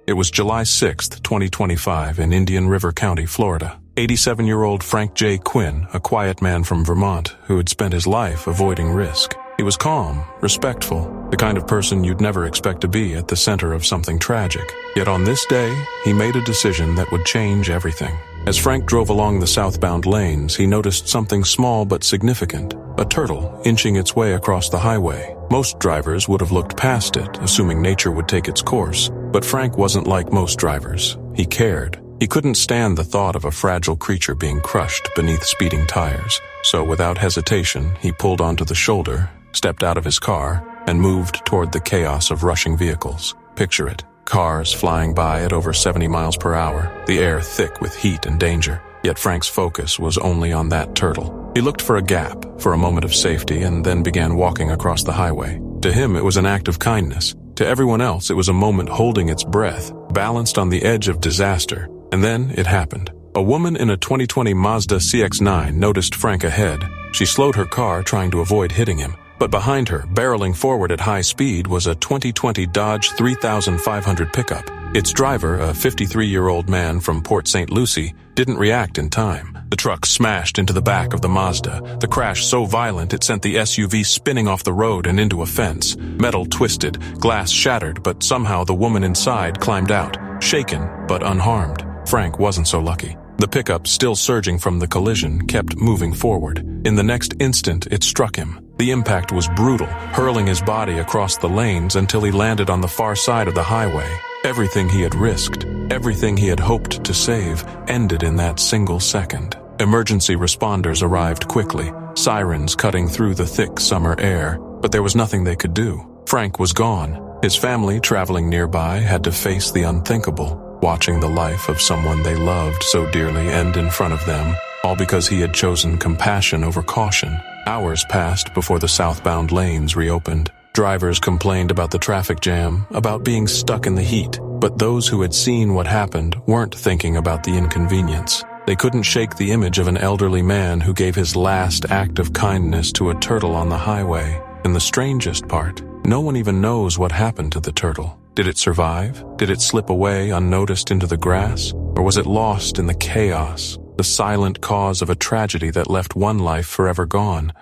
It was July 6, 2025, in Indian River County, Florida. 87-year-old Frank J. Quinn, a quiet man from Vermont who had spent his life avoiding risk. He was calm, respectful, the kind of person you'd never expect to be at the center of something tragic. Yet on this day, he made a decision that would change everything. As Frank drove along the southbound lanes, he noticed something small but significant: a turtle inching its way across the highway. Most drivers would have looked past it, assuming nature would take its course. But Frank wasn't like most drivers. He cared. He couldn't stand the thought of a fragile creature being crushed beneath speeding tires. So without hesitation, he pulled onto the shoulder, stepped out of his car, and moved toward the chaos of rushing vehicles. Picture it. Cars flying by at over 70 miles per hour, the air thick with heat and danger. Yet Frank's focus was only on that turtle. He looked for a gap, for a moment of safety, and then began walking across the highway. To him, it was an act of kindness. To everyone else, it was a moment holding its breath, balanced on the edge of disaster. And then it happened. A woman in a 2020 Mazda CX-9 noticed Frank ahead. She slowed her car, trying to avoid hitting him. But behind her, barreling forward at high speed, was a 2020 Dodge 3500 pickup. Its driver, a 53-year-old man from Port St. Lucie, didn't react in time. The truck smashed into the back of the Mazda, the crash so violent it sent the SUV spinning off the road and into a fence. Metal twisted, glass shattered, but somehow the woman inside climbed out, shaken but unharmed. Frank wasn't so lucky. The pickup, still surging from the collision, kept moving forward. In the next instant, it struck him. The impact was brutal, hurling his body across the lanes until he landed on the far side of the highway. Everything he had risked, everything he had hoped to save, ended in that single second. Emergency responders arrived quickly, sirens cutting through the thick summer air, but there was nothing they could do. Frank was gone. His family, traveling nearby, had to face the unthinkable, watching the life of someone they loved so dearly end in front of them, all because he had chosen compassion over caution. Hours passed before the southbound lanes reopened. Drivers complained about the traffic jam, about being stuck in the heat, but those who had seen what happened weren't thinking about the inconvenience. They couldn't shake the image of an elderly man who gave his last act of kindness to a turtle on the highway. And the strangest part, no one even knows what happened to the turtle. Did it survive? Did it slip away unnoticed into the grass? Or was it lost in the chaos, the silent cause of a tragedy that left one life forever gone?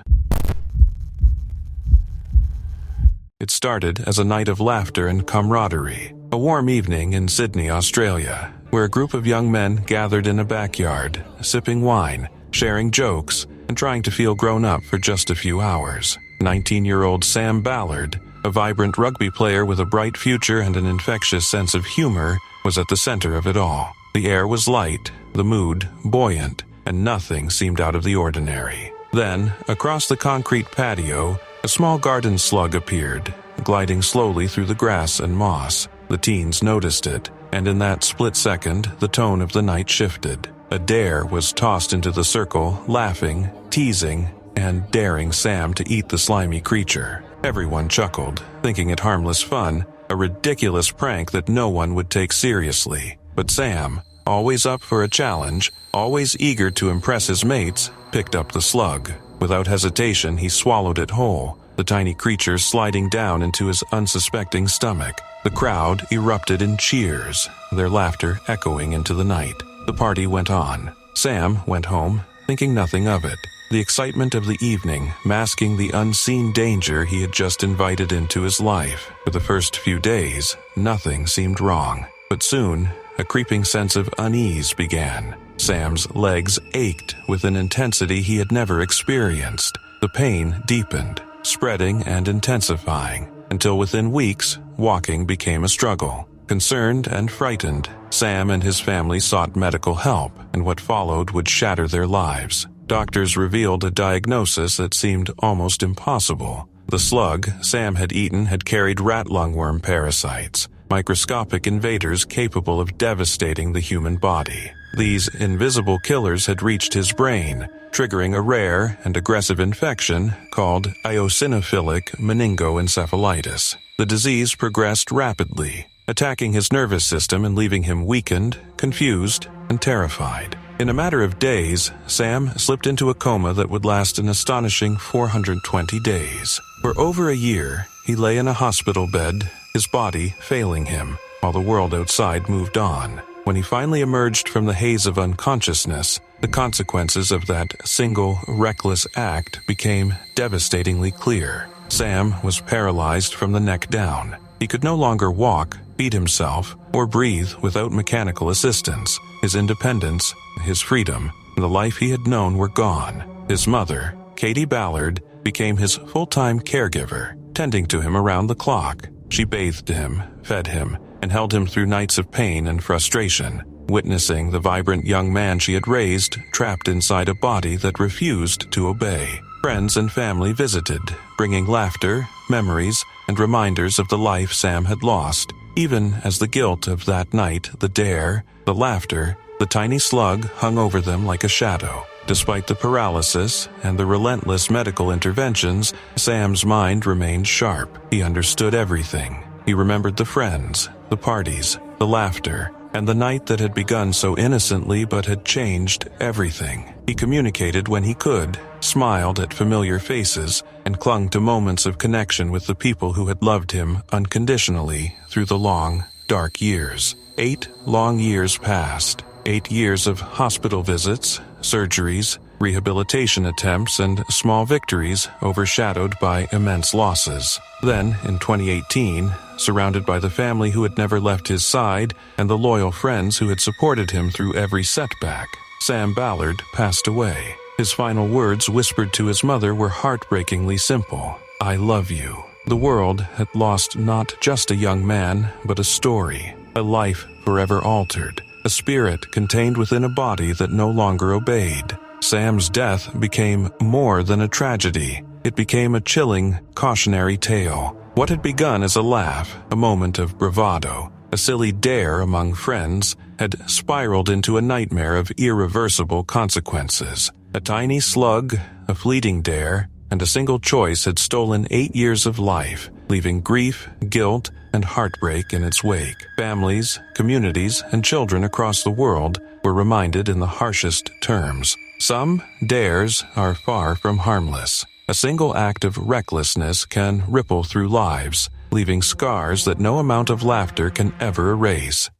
It started as a night of laughter and camaraderie. A warm evening in Sydney, Australia, where a group of young men gathered in a backyard, sipping wine, sharing jokes, and trying to feel grown up for just a few hours. 19-year-old Sam Ballard, a vibrant rugby player with a bright future and an infectious sense of humor, was at the center of it all. The air was light, the mood buoyant, and nothing seemed out of the ordinary. Then, across the concrete patio, a small garden slug appeared, gliding slowly through the grass and moss. The teens noticed it, and in that split second, the tone of the night shifted. A dare was tossed into the circle, laughing, teasing, and daring Sam to eat the slimy creature. Everyone chuckled, thinking it harmless fun, a ridiculous prank that no one would take seriously. But Sam, always up for a challenge, always eager to impress his mates, picked up the slug. Without hesitation, he swallowed it whole, the tiny creature sliding down into his unsuspecting stomach. The crowd erupted in cheers, their laughter echoing into the night. The party went on. Sam went home, thinking nothing of it. The excitement of the evening masking the unseen danger he had just invited into his life. For the first few days, nothing seemed wrong. But soon, a creeping sense of unease began. Sam's legs ached with an intensity he had never experienced. The pain deepened, spreading and intensifying, until within weeks, walking became a struggle. Concerned and frightened, Sam and his family sought medical help, and what followed would shatter their lives. Doctors revealed a diagnosis that seemed almost impossible. The slug Sam had eaten had carried rat lungworm parasites, microscopic invaders capable of devastating the human body. These invisible killers had reached his brain, triggering a rare and aggressive infection called eosinophilic meningoencephalitis. The disease progressed rapidly, attacking his nervous system and leaving him weakened, confused, and terrified. In a matter of days, Sam slipped into a coma that would last an astonishing 420 days. For over a year, he lay in a hospital bed, his body failing him, while the world outside moved on. When he finally emerged from the haze of unconsciousness, the consequences of that single, reckless act became devastatingly clear. Sam was paralyzed from the neck down. He could no longer walk, feed himself, or breathe without mechanical assistance. His independence, his freedom, and the life he had known were gone. His mother, Katie Ballard, became his full-time caregiver, tending to him around the clock. She bathed him, fed him, and held him through nights of pain and frustration, witnessing the vibrant young man she had raised trapped inside a body that refused to obey. Friends and family visited, bringing laughter, memories, and reminders of the life Sam had lost, even as the guilt of that night, the dare, the laughter, the tiny slug hung over them like a shadow. Despite the paralysis and the relentless medical interventions, Sam's mind remained sharp. He understood everything. He remembered the friends, the parties, the laughter, and the night that had begun so innocently but had changed everything. He communicated when he could, smiled at familiar faces, and clung to moments of connection with the people who had loved him unconditionally through the long, dark years. 8 long years passed. 8 years of hospital visits, surgeries, rehabilitation attempts, and small victories overshadowed by immense losses. Then, in 2018, surrounded by the family who had never left his side and the loyal friends who had supported him through every setback, Sam Ballard passed away. His final words whispered to his mother were heartbreakingly simple: "I love you." The world had lost not just a young man, but a story, a life forever altered, a spirit contained within a body that no longer obeyed. Sam's death became more than a tragedy. It became a chilling, cautionary tale. What had begun as a laugh, a moment of bravado, a silly dare among friends, had spiraled into a nightmare of irreversible consequences. A tiny slug, a fleeting dare, and a single choice had stolen 8 years of life, leaving grief, guilt, and heartbreak in its wake. Families, communities, and children across the world were reminded in the harshest terms. Some dares are far from harmless. A single act of recklessness can ripple through lives, leaving scars that no amount of laughter can ever erase.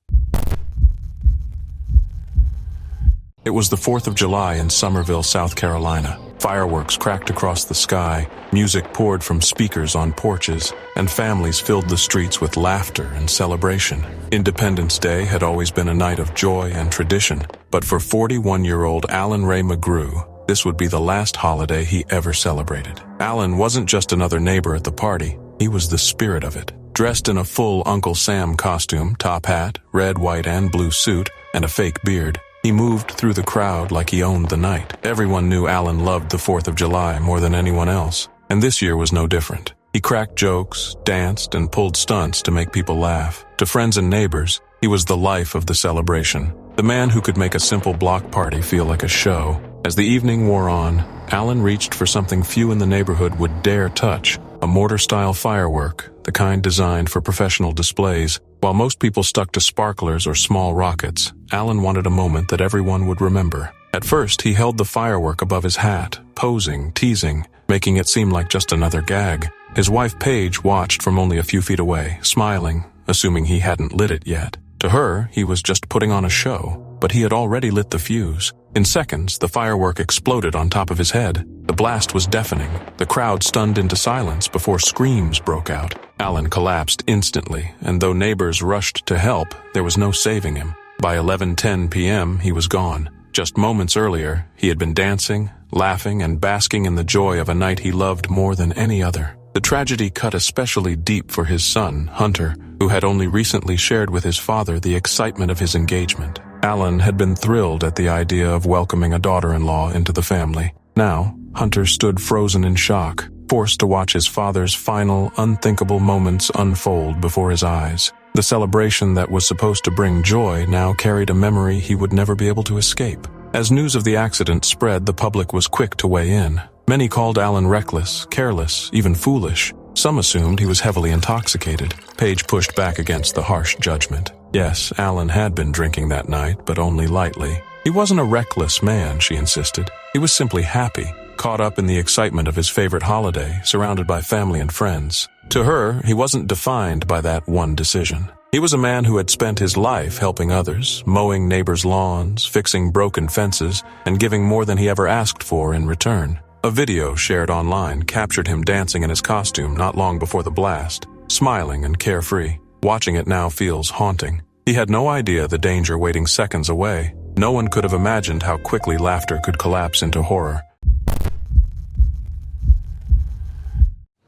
It was the 4th of July in Summerville, South Carolina. Fireworks cracked across the sky, music poured from speakers on porches, and families filled the streets with laughter and celebration. Independence Day had always been a night of joy and tradition, but for 41-year-old Alan Ray McGrew, this would be the last holiday he ever celebrated. Alan wasn't just another neighbor at the party, he was the spirit of it. Dressed in a full Uncle Sam costume, top hat, red, white, and blue suit, and a fake beard, he moved through the crowd like he owned the night. Everyone knew Alan loved the 4th of July more than anyone else, and this year was no different. He cracked jokes, danced, and pulled stunts to make people laugh. To friends and neighbors, he was the life of the celebration, the man who could make a simple block party feel like a show. As the evening wore on, Alan reached for something few in the neighborhood would dare touch, a mortar-style firework, the kind designed for professional displays. While most people stuck to sparklers or small rockets, Alan wanted a moment that everyone would remember. At first, he held the firework above his hat, posing, teasing, making it seem like just another gag. His wife Paige watched from only a few feet away, smiling, assuming he hadn't lit it yet. To her, he was just putting on a show, but he had already lit the fuse. In seconds, the firework exploded on top of his head. The blast was deafening, the crowd stunned into silence before screams broke out. Alan collapsed instantly, and though neighbors rushed to help, there was no saving him. By 11:10 p.m., he was gone. Just moments earlier, he had been dancing, laughing, and basking in the joy of a night he loved more than any other. The tragedy cut especially deep for his son, Hunter, who had only recently shared with his father the excitement of his engagement. Alan had been thrilled at the idea of welcoming a daughter-in-law into the family. Now, Hunter stood frozen in shock, forced to watch his father's final, unthinkable moments unfold before his eyes. The celebration that was supposed to bring joy now carried a memory he would never be able to escape. As news of the accident spread, the public was quick to weigh in. Many called Alan reckless, careless, even foolish. Some assumed he was heavily intoxicated. Paige pushed back against the harsh judgment. Yes, Alan had been drinking that night, but only lightly. He wasn't a reckless man, she insisted. He was simply happy, caught up in the excitement of his favorite holiday, surrounded by family and friends. To her, he wasn't defined by that one decision. He was a man who had spent his life helping others, mowing neighbors' lawns, fixing broken fences, and giving more than he ever asked for in return. A video shared online captured him dancing in his costume not long before the blast, smiling and carefree. Watching it now feels haunting. He had no idea the danger waiting seconds away. No one could have imagined how quickly laughter could collapse into horror.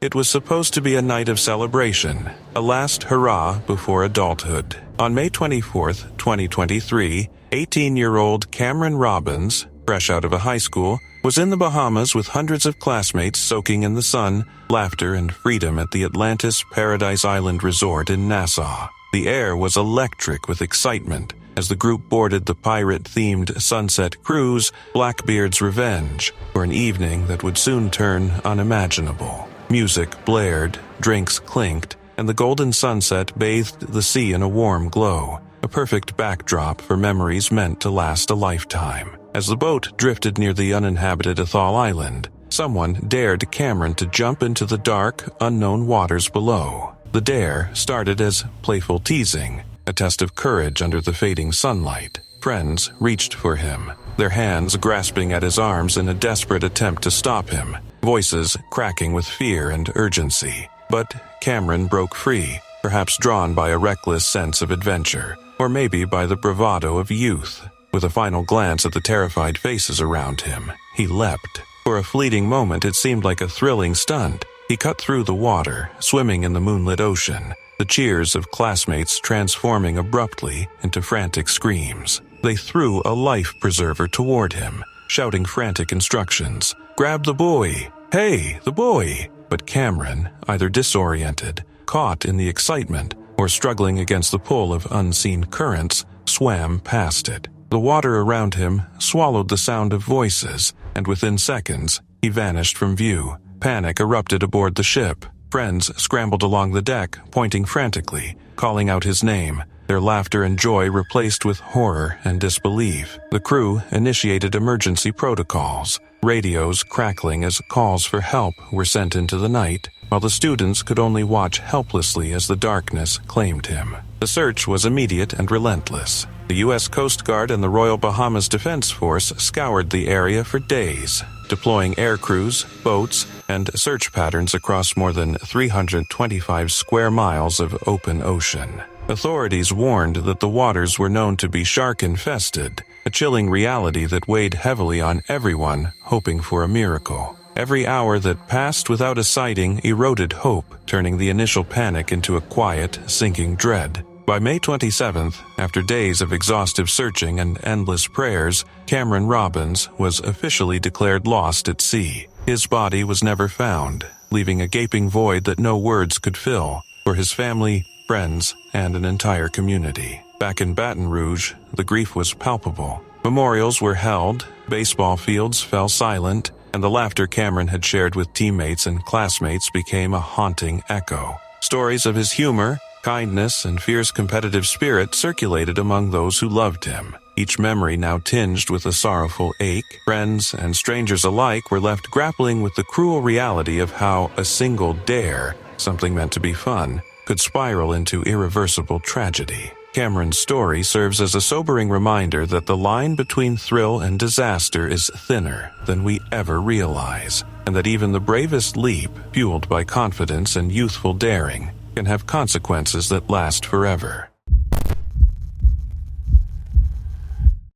It was supposed to be a night of celebration, a last hurrah before adulthood. On May 24, 2023, 18-year-old Cameron Robbins, fresh out of a high school, was in the Bahamas with hundreds of classmates soaking in the sun, laughter, and freedom at the Atlantis Paradise Island Resort in Nassau. The air was electric with excitement as the group boarded the pirate-themed sunset cruise, Blackbeard's Revenge, for an evening that would soon turn unimaginable. Music blared, drinks clinked, and the golden sunset bathed the sea in a warm glow, a perfect backdrop for memories meant to last a lifetime. As the boat drifted near the uninhabited Athol Island, someone dared Cameron to jump into the dark, unknown waters below. The dare started as playful teasing, a test of courage under the fading sunlight. Friends reached for him, their hands grasping at his arms in a desperate attempt to stop him, voices cracking with fear and urgency. But Cameron broke free, perhaps drawn by a reckless sense of adventure, or maybe by the bravado of youth. With a final glance at the terrified faces around him, he leapt. For a fleeting moment, it seemed like a thrilling stunt. He cut through the water, swimming in the moonlit ocean, the cheers of classmates transforming abruptly into frantic screams. They threw a life preserver toward him, shouting frantic instructions. "Grab the buoy! Hey, the buoy!" But Cameron, either disoriented, caught in the excitement, or struggling against the pull of unseen currents, swam past it. The water around him swallowed the sound of voices, and within seconds, he vanished from view. Panic erupted aboard the ship. Friends scrambled along the deck, pointing frantically, calling out his name, their laughter and joy replaced with horror and disbelief. The crew initiated emergency protocols, radios crackling as calls for help were sent into the night, while the students could only watch helplessly as the darkness claimed him. The search was immediate and relentless. The U.S. Coast Guard and the Royal Bahamas Defense Force scoured the area for days, deploying air crews, boats, and search patterns across more than 325 square miles of open ocean. Authorities warned that the waters were known to be shark-infested, a chilling reality that weighed heavily on everyone hoping for a miracle. Every hour that passed without a sighting eroded hope, turning the initial panic into a quiet, sinking dread. By May 27th, after days of exhaustive searching and endless prayers, Cameron Robbins was officially declared lost at sea. His body was never found, leaving a gaping void that no words could fill for his family, friends, and an entire community. Back in Baton Rouge, the grief was palpable. Memorials were held, baseball fields fell silent, and the laughter Cameron had shared with teammates and classmates became a haunting echo. Stories of his humor, kindness, and fierce competitive spirit circulated among those who loved him, each memory now tinged with a sorrowful ache. Friends and strangers alike were left grappling with the cruel reality of how a single dare, something meant to be fun, could spiral into irreversible tragedy. Cameron's story serves as a sobering reminder that the line between thrill and disaster is thinner than we ever realize, and that even the bravest leap, fueled by confidence and youthful daring, can have consequences that last forever.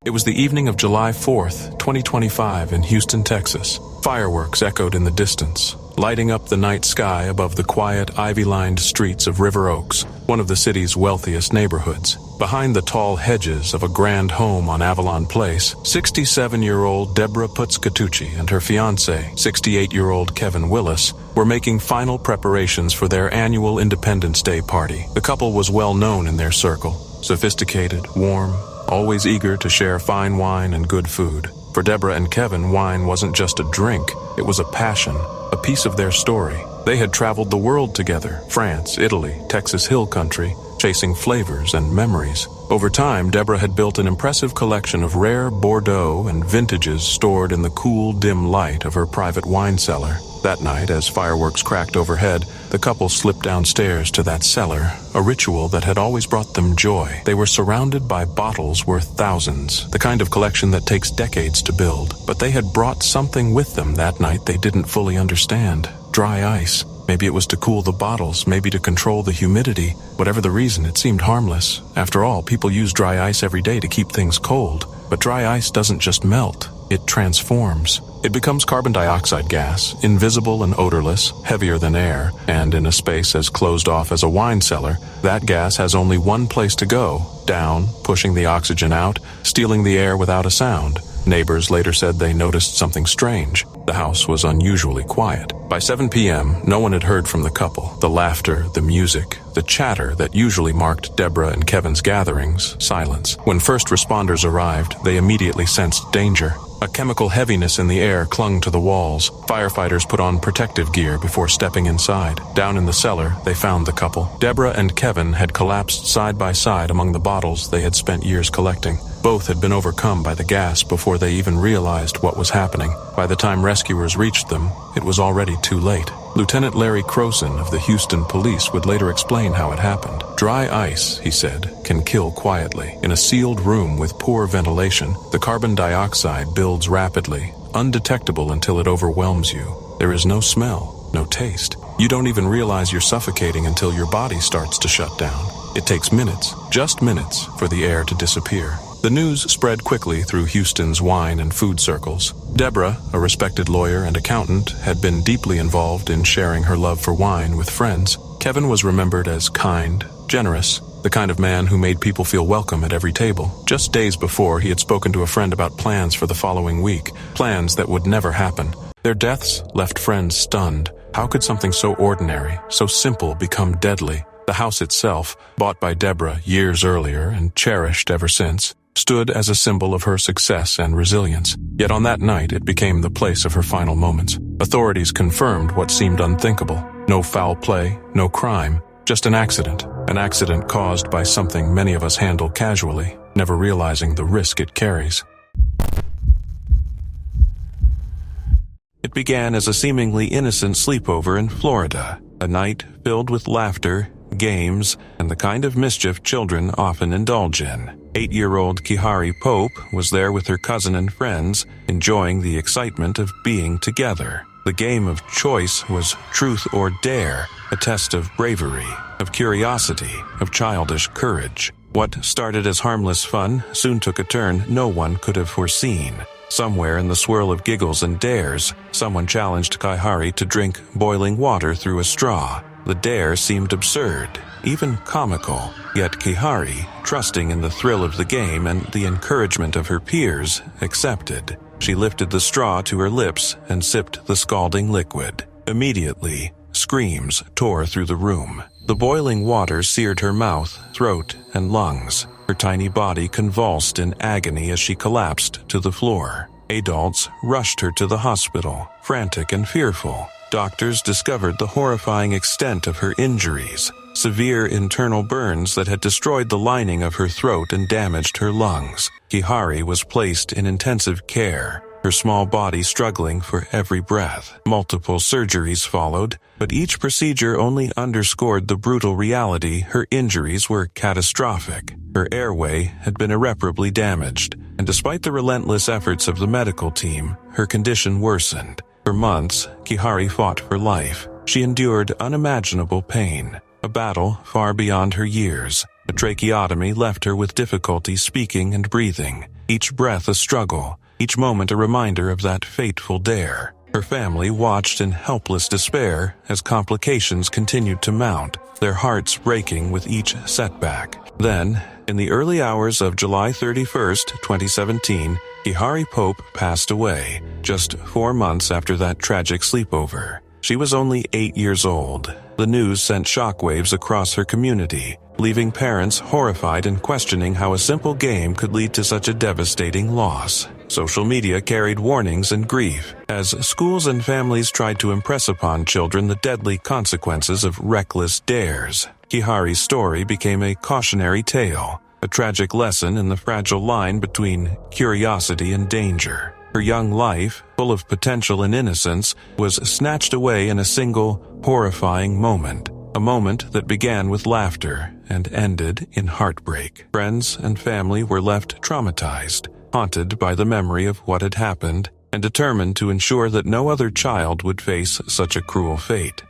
It was the evening of July 4th, 2025 in Houston, Texas. Fireworks echoed in the distance, lighting up the night sky above the quiet, ivy-lined streets of River Oaks, one of the city's wealthiest neighborhoods. Behind the tall hedges of a grand home on Avalon Place, 67-year-old Deborah Putzkatucci and her fiancé, 68-year-old Kevin Willis, were making final preparations for their annual Independence Day party. The couple was well known in their circle, sophisticated, warm, always eager to share fine wine and good food. For Deborah and Kevin, wine wasn't just a drink, it was a passion, a piece of their story. They had traveled the world together, France, Italy, Texas Hill Country, chasing flavors and memories. Over time, Deborah had built an impressive collection of rare Bordeaux and vintages stored in the cool, dim light of her private wine cellar. That night, as fireworks cracked overhead, the couple slipped downstairs to that cellar, a ritual that had always brought them joy. They were surrounded by bottles worth thousands, the kind of collection that takes decades to build. But they had brought something with them that night they didn't fully understand. Dry ice. Maybe it was to cool the bottles, maybe to control the humidity. Whatever the reason, it seemed harmless. After all, people use dry ice every day to keep things cold. But dry ice doesn't just melt, it transforms. It becomes carbon dioxide gas, invisible and odorless, heavier than air, and in a space as closed off as a wine cellar, that gas has only one place to go, down, pushing the oxygen out, stealing the air without a sound. Neighbors later said they noticed something strange. The house was unusually quiet. By 7 p.m., no one had heard from the couple. The laughter, the music, the chatter that usually marked Deborah and Kevin's gatherings, silence. When first responders arrived, they immediately sensed danger. A chemical heaviness in the air clung to the walls. Firefighters put on protective gear before stepping inside. Down in the cellar, they found the couple. Deborah and Kevin had collapsed side by side among the bottles they had spent years collecting. Both had been overcome by the gas before they even realized what was happening. By the time rescuers reached them, it was already too late. Lieutenant Larry Croson of the Houston Police would later explain how it happened. Dry ice, he said, can kill quietly. In a sealed room with poor ventilation, the carbon dioxide builds rapidly, undetectable until it overwhelms you. There is no smell, no taste. You don't even realize you're suffocating until your body starts to shut down. It takes minutes, just minutes, for the air to disappear. The news spread quickly through Houston's wine and food circles. Deborah, a respected lawyer and accountant, had been deeply involved in sharing her love for wine with friends. Kevin was remembered as kind, generous, the kind of man who made people feel welcome at every table. Just days before, he had spoken to a friend about plans for the following week, plans that would never happen. Their deaths left friends stunned. How could something so ordinary, so simple, become deadly? The house itself, bought by Deborah years earlier and cherished ever since, stood as a symbol of her success and resilience. Yet on that night, it became the place of her final moments. Authorities confirmed what seemed unthinkable. No foul play, no crime, just an accident. An accident caused by something many of us handle casually, never realizing the risk it carries. It began as a seemingly innocent sleepover in Florida, a night filled with laughter, games, and the kind of mischief children often indulge in. 8-year-old Kihari Pope was there with her cousin and friends, enjoying the excitement of being together. The game of choice was truth or dare, a test of bravery, of curiosity, of childish courage. What started as harmless fun soon took a turn no one could have foreseen. Somewhere in the swirl of giggles and dares, someone challenged Kihari to drink boiling water through a straw. The dare seemed absurd, even comical, yet Kihari, trusting in the thrill of the game and the encouragement of her peers, accepted. She lifted the straw to her lips and sipped the scalding liquid. Immediately, screams tore through the room. The boiling water seared her mouth, throat, and lungs. Her tiny body convulsed in agony as she collapsed to the floor. Adults rushed her to the hospital, frantic and fearful. Doctors discovered the horrifying extent of her injuries, severe internal burns that had destroyed the lining of her throat and damaged her lungs. Kihari was placed in intensive care, her small body struggling for every breath. Multiple surgeries followed, but each procedure only underscored the brutal reality her injuries were catastrophic. Her airway had been irreparably damaged, and despite the relentless efforts of the medical team, her condition worsened. For months, Kihari fought for life. She endured unimaginable pain, a battle far beyond her years. A tracheotomy left her with difficulty speaking and breathing, each breath a struggle, each moment a reminder of that fateful dare. Her family watched in helpless despair as complications continued to mount, their hearts breaking with each setback. Then, in the early hours of July 31st, 2017, Kihari Pope passed away, just 4 months after that tragic sleepover. She was only 8 years old. The news sent shockwaves across her community, leaving parents horrified and questioning how a simple game could lead to such a devastating loss. Social media carried warnings and grief, as schools and families tried to impress upon children the deadly consequences of reckless dares. Kihari's story became a cautionary tale, a tragic lesson in the fragile line between curiosity and danger. Her young life, full of potential and innocence, was snatched away in a single, horrifying moment. A moment that began with laughter and ended in heartbreak. Friends and family were left traumatized, haunted by the memory of what had happened, and determined to ensure that no other child would face such a cruel fate.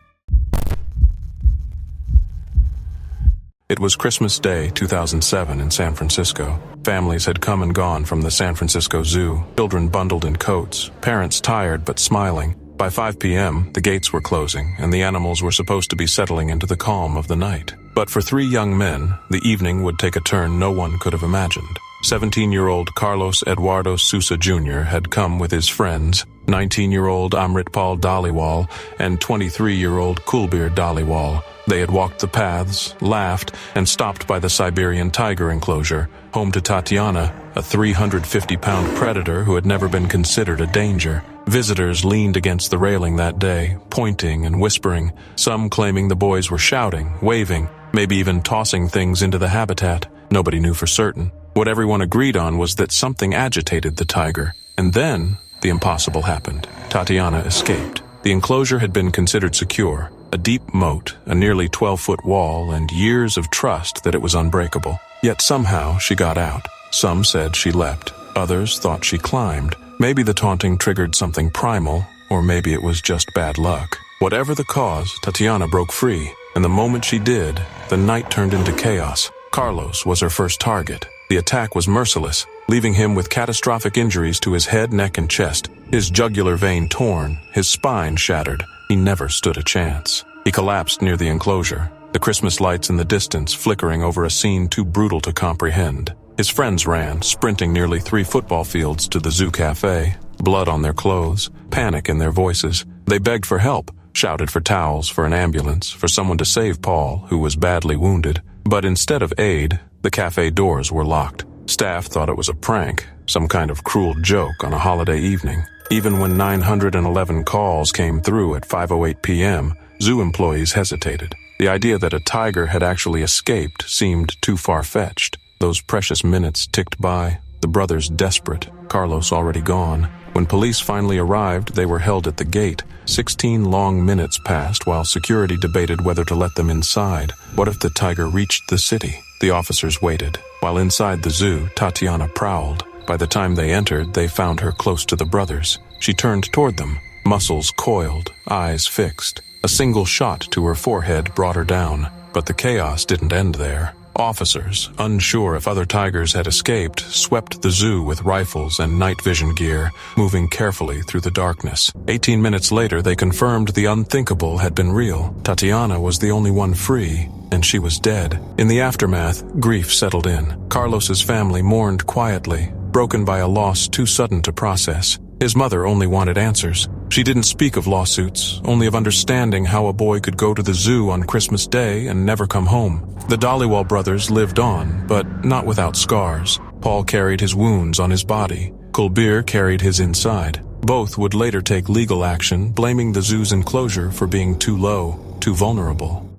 It was Christmas Day 2007 in San Francisco. Families had come and gone from the San Francisco Zoo, children bundled in coats, parents tired but smiling. By 5 p.m., the gates were closing, and the animals were supposed to be settling into the calm of the night. But for 3 young men, the evening would take a turn no one could have imagined. 17-year-old Carlos Eduardo Sousa Jr. had come with his friends, 19-year-old Amritpal Dhaliwal and 23-year-old Kulbir Dhaliwal. They had walked the paths, laughed, and stopped by the Siberian tiger enclosure, home to Tatiana, a 350-pound predator who had never been considered a danger. Visitors leaned against the railing that day, pointing and whispering, some claiming the boys were shouting, waving, maybe even tossing things into the habitat. Nobody knew for certain. What everyone agreed on was that something agitated the tiger. And then, the impossible happened. Tatiana escaped. The enclosure had been considered secure. A deep moat, a nearly 12-foot wall, and years of trust that it was unbreakable. Yet somehow she got out. Some said she leapt. Others thought she climbed. Maybe the taunting triggered something primal, or maybe it was just bad luck. Whatever the cause, Tatiana broke free, and the moment she did, the night turned into chaos. Carlos was her first target. The attack was merciless, leaving him with catastrophic injuries to his head, neck, and chest. His jugular vein torn, his spine shattered. He never stood a chance. He collapsed near the enclosure, the Christmas lights in the distance flickering over a scene too brutal to comprehend. His friends ran, sprinting nearly 3 football fields to the zoo cafe, blood on their clothes, panic in their voices. They begged for help, shouted for towels, for an ambulance, for someone to save Paul, who was badly wounded. But instead of aid, the cafe doors were locked. Staff thought it was a prank, some kind of cruel joke on a holiday evening. Even when 911 calls came through at 5:08 p.m., zoo employees hesitated. The idea that a tiger had actually escaped seemed too far-fetched. Those precious minutes ticked by, the brothers desperate, Carlos already gone. When police finally arrived, they were held at the gate. 16 long minutes passed while security debated whether to let them inside. What if the tiger reached the city? The officers waited. While inside the zoo, Tatiana prowled. By the time they entered, they found her close to the brothers. She turned toward them, muscles coiled, eyes fixed. A single shot to her forehead brought her down. But the chaos didn't end there. Officers, unsure if other tigers had escaped, swept the zoo with rifles and night vision gear, moving carefully through the darkness. 18 minutes later, they confirmed the unthinkable had been real. Tatiana was the only one free, and she was dead. In the aftermath, grief settled in. Carlos's family mourned quietly, broken by a loss too sudden to process. His mother only wanted answers. She didn't speak of lawsuits, only of understanding how a boy could go to the zoo on Christmas Day and never come home. The Dhaliwal brothers lived on, but not without scars. Paul carried his wounds on his body. Kulbir carried his inside. Both would later take legal action, blaming the zoo's enclosure for being too low, too vulnerable.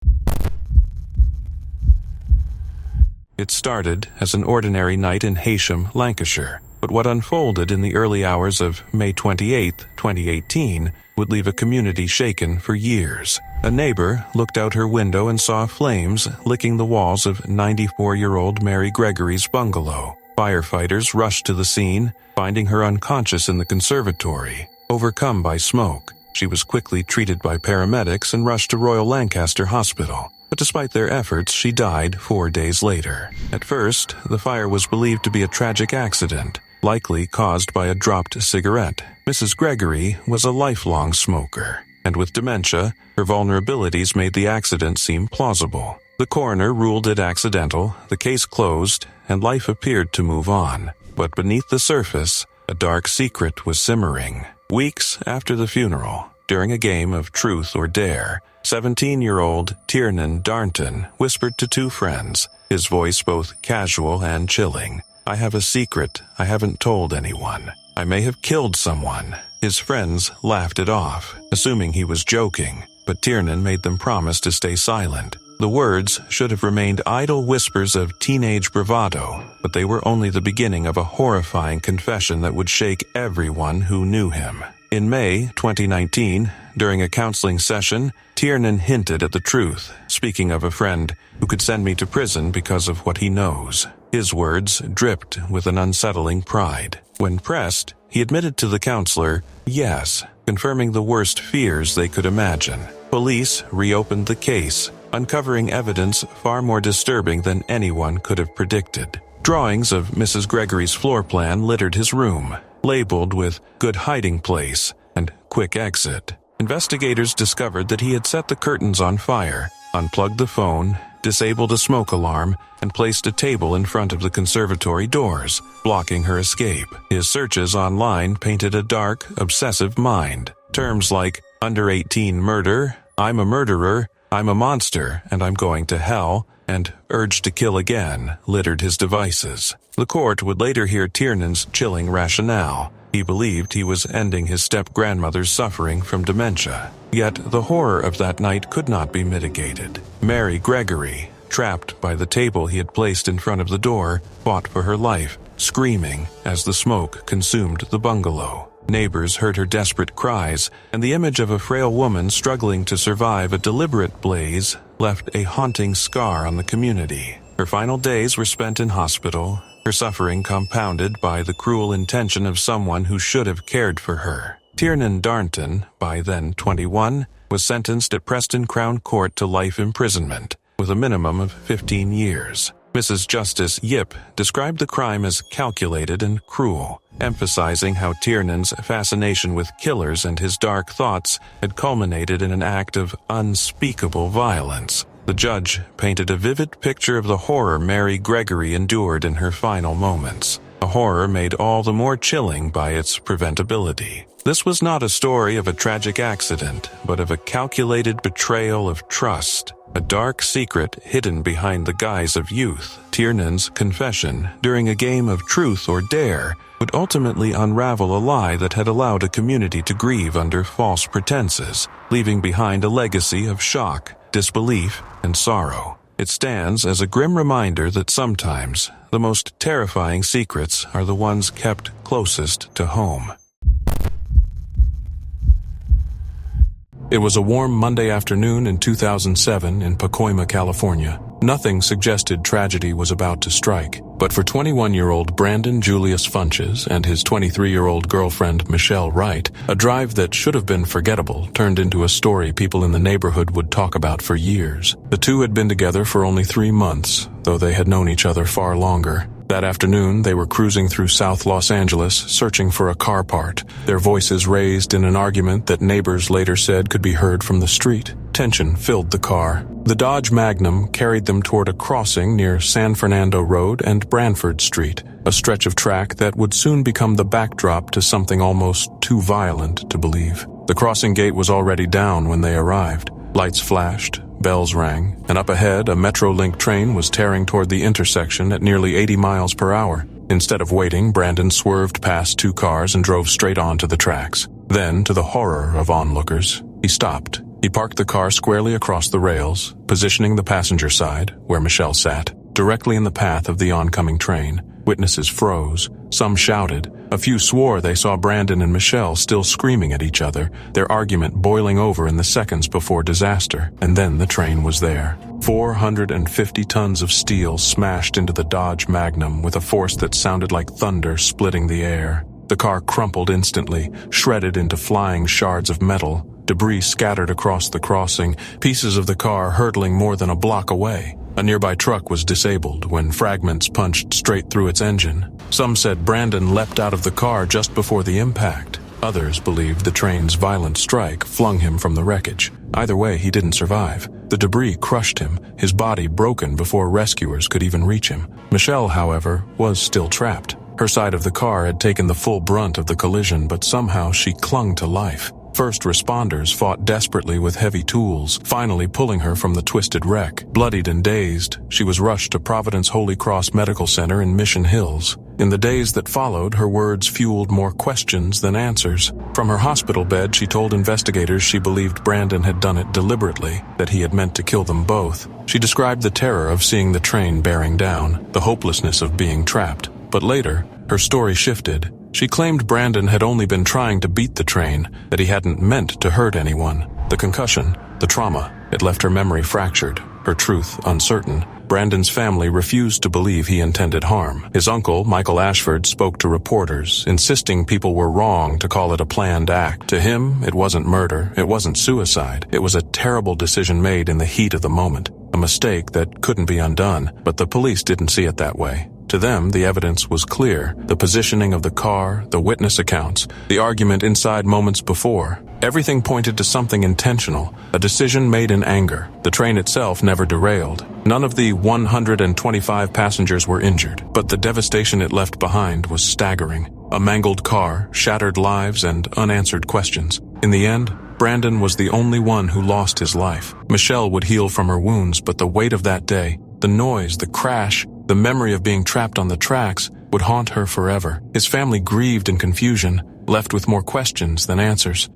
It started as an ordinary night in Heysham, Lancashire. But what unfolded in the early hours of May 28, 2018, would leave a community shaken for years. A neighbor looked out her window and saw flames licking the walls of 94-year-old Mary Gregory's bungalow. Firefighters rushed to the scene, finding her unconscious in the conservatory, overcome by smoke. She was quickly treated by paramedics and rushed to Royal Lancaster Hospital. But despite their efforts, she died 4 days later. At first, the fire was believed to be a tragic accident, likely caused by a dropped cigarette. Mrs. Gregory was a lifelong smoker, and with dementia, her vulnerabilities made the accident seem plausible. The coroner ruled it accidental, the case closed, and life appeared to move on. But beneath the surface, a dark secret was simmering. Weeks after the funeral, during a game of Truth or Dare, 17-year-old Tiernan Darnton whispered to 2 friends, his voice both casual and chilling. "I have a secret I haven't told anyone. I may have killed someone." His friends laughed it off, assuming he was joking, but Tiernan made them promise to stay silent. The words should have remained idle whispers of teenage bravado, but they were only the beginning of a horrifying confession that would shake everyone who knew him. In May 2019, during a counseling session, Tiernan hinted at the truth, speaking of a friend who could send me to prison because of what he knows. His words dripped with an unsettling pride. When pressed, he admitted to the counselor, yes, confirming the worst fears they could imagine. Police reopened the case, uncovering evidence far more disturbing than anyone could have predicted. Drawings of Mrs. Gregory's floor plan littered his room, labeled with good hiding place and quick exit. Investigators discovered that he had set the curtains on fire, unplugged the phone, disabled a smoke alarm, and placed a table in front of the conservatory doors, blocking her escape. His searches online painted a dark, obsessive mind. Terms like under 18 murder, I'm a murderer, I'm a monster, and I'm going to hell, and urge to kill again littered his devices. The court would later hear Tiernan's chilling rationale. He believed he was ending his step-grandmother's suffering from dementia. Yet the horror of that night could not be mitigated. Mary Gregory, trapped by the table he had placed in front of the door, fought for her life, screaming as the smoke consumed the bungalow. Neighbors heard her desperate cries, and the image of a frail woman struggling to survive a deliberate blaze left a haunting scar on the community. Her final days were spent in hospital, her suffering compounded by the cruel intention of someone who should have cared for her. Tiernan Darnton, by then 21, was sentenced at Preston Crown Court to life imprisonment, with a minimum of 15 years. Mrs. Justice Yip described the crime as calculated and cruel, emphasizing how Tiernan's fascination with killers and his dark thoughts had culminated in an act of unspeakable violence. The judge painted a vivid picture of the horror Mary Gregory endured in her final moments, a horror made all the more chilling by its preventability. This was not a story of a tragic accident, but of a calculated betrayal of trust, a dark secret hidden behind the guise of youth. Tiernan's confession, during a game of truth or dare, would ultimately unravel a lie that had allowed a community to grieve under false pretenses, leaving behind a legacy of shock, disbelief, and sorrow. It stands as a grim reminder that sometimes the most terrifying secrets are the ones kept closest to home. It was a warm Monday afternoon in 2007 in Pacoima, California. Nothing suggested tragedy was about to strike, but for 21-year-old Brandon Julius Funches and his 23-year-old girlfriend Michelle Wright, a drive that should have been forgettable turned into a story people in the neighborhood would talk about for years. The two had been together for only 3 months, though they had known each other far longer. That afternoon, they were cruising through South Los Angeles, searching for a car part, their voices raised in an argument that neighbors later said could be heard from the street. Tension filled the car. The Dodge Magnum carried them toward a crossing near San Fernando Road and Branford Street, a stretch of track that would soon become the backdrop to something almost too violent to believe. The crossing gate was already down when they arrived. Lights flashed, bells rang, and up ahead a Metrolink train was tearing toward the intersection at nearly 80 miles per hour. Instead of waiting, Brandon swerved past 2 cars and drove straight onto the tracks. Then, to the horror of onlookers, he stopped. He parked the car squarely across the rails, positioning the passenger side, where Michelle sat, directly in the path of the oncoming train. Witnesses froze. Some shouted. A few swore they saw Brandon and Michelle still screaming at each other, their argument boiling over in the seconds before disaster. And then the train was there. 450 tons of steel smashed into the Dodge Magnum with a force that sounded like thunder splitting the air. The car crumpled instantly, shredded into flying shards of metal. Debris scattered across the crossing, pieces of the car hurtling more than a block away. A nearby truck was disabled when fragments punched straight through its engine. Some said Brandon leapt out of the car just before the impact. Others believed the train's violent strike flung him from the wreckage. Either way, he didn't survive. The debris crushed him, his body broken before rescuers could even reach him. Michelle, however, was still trapped. Her side of the car had taken the full brunt of the collision, but somehow she clung to life. First responders fought desperately with heavy tools, finally pulling her from the twisted wreck. Bloodied and dazed, she was rushed to Providence Holy Cross Medical Center in Mission Hills. In the days that followed, her words fueled more questions than answers. From her hospital bed, she told investigators she believed Brandon had done it deliberately, that he had meant to kill them both. She described the terror of seeing the train bearing down, the hopelessness of being trapped. But later, her story shifted. She claimed Brandon had only been trying to beat the train, that he hadn't meant to hurt anyone. The concussion, the trauma, it left her memory fractured, her truth uncertain. Brandon's family refused to believe he intended harm. His uncle, Michael Ashford, spoke to reporters, insisting people were wrong to call it a planned act. To him, it wasn't murder, it wasn't suicide. It was a terrible decision made in the heat of the moment, a mistake that couldn't be undone, but the police didn't see it that way. To them, the evidence was clear. The positioning of the car, the witness accounts, the argument inside moments before. Everything pointed to something intentional, a decision made in anger. The train itself never derailed. None of the 125 passengers were injured, but the devastation it left behind was staggering. A mangled car, shattered lives, and unanswered questions. In the end, Brandon was the only one who lost his life. Michelle would heal from her wounds, but the weight of that day, the noise, the crash, the memory of being trapped on the tracks would haunt her forever. His family grieved in confusion, left with more questions than answers.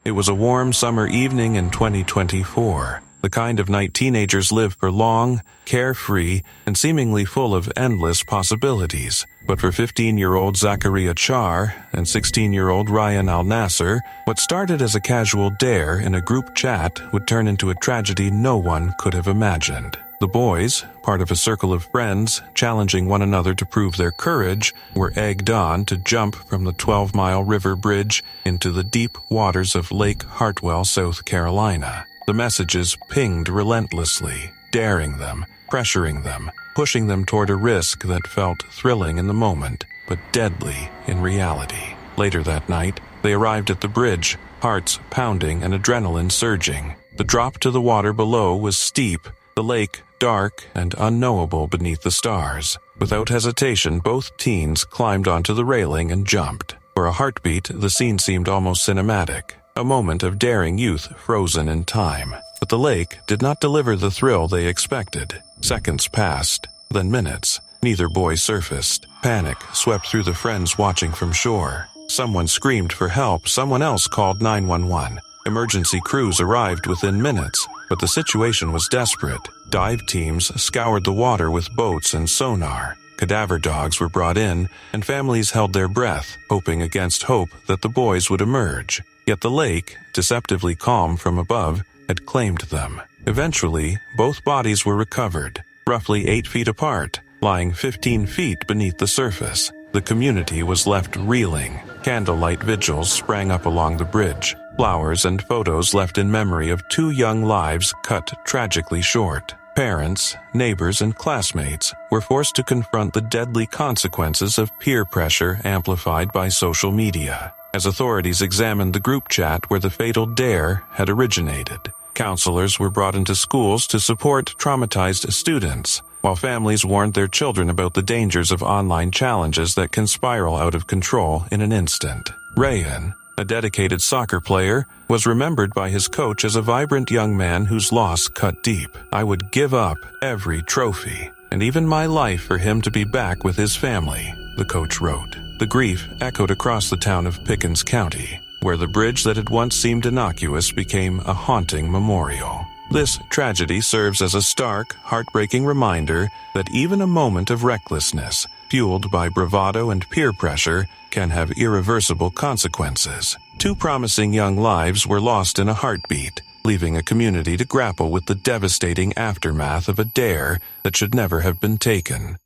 It was a warm summer evening in 2024, the kind of night teenagers live for, long, carefree, and seemingly full of endless possibilities. But for 15-year-old Zakaria Char and 16-year-old Ryan Al-Nasser, what started as a casual dare in a group chat would turn into a tragedy no one could have imagined. The boys, part of a circle of friends challenging one another to prove their courage, were egged on to jump from the 12-mile river bridge into the deep waters of Lake Hartwell, South Carolina. The messages pinged relentlessly, daring them, pressuring them, pushing them toward a risk that felt thrilling in the moment, but deadly in reality. Later that night, they arrived at the bridge, hearts pounding and adrenaline surging. The drop to the water below was steep, the lake dark and unknowable beneath the stars. Without hesitation, both teens climbed onto the railing and jumped. For a heartbeat, the scene seemed almost cinematic, a moment of daring youth frozen in time. But the lake did not deliver the thrill they expected. Seconds passed, then minutes. Neither boy surfaced. Panic swept through the friends watching from shore. Someone screamed for help, someone else called 911. Emergency crews arrived within minutes, but the situation was desperate. Dive teams scoured the water with boats and sonar. Cadaver dogs were brought in, and families held their breath, hoping against hope that the boys would emerge. Yet the lake, deceptively calm from above, had claimed them. Eventually, both bodies were recovered, roughly 8 feet apart, lying 15 feet beneath the surface. The community was left reeling. Candlelight vigils sprang up along the bridge. Flowers and photos left in memory of 2 young lives cut tragically short. Parents, neighbors, and classmates were forced to confront the deadly consequences of peer pressure amplified by social media. As authorities examined the group chat where the fatal dare had originated, counselors were brought into schools to support traumatized students, while families warned their children about the dangers of online challenges that can spiral out of control in an instant. Rayan, a dedicated soccer player, was remembered by his coach as a vibrant young man whose loss cut deep. "I would give up every trophy, and even my life for him to be back with his family," the coach wrote. The grief echoed across the town of Pickens County, where the bridge that had once seemed innocuous became a haunting memorial. This tragedy serves as a stark, heartbreaking reminder that even a moment of recklessness, fueled by bravado and peer pressure, can have irreversible consequences. 2 promising young lives were lost in a heartbeat, leaving a community to grapple with the devastating aftermath of a dare that should never have been taken.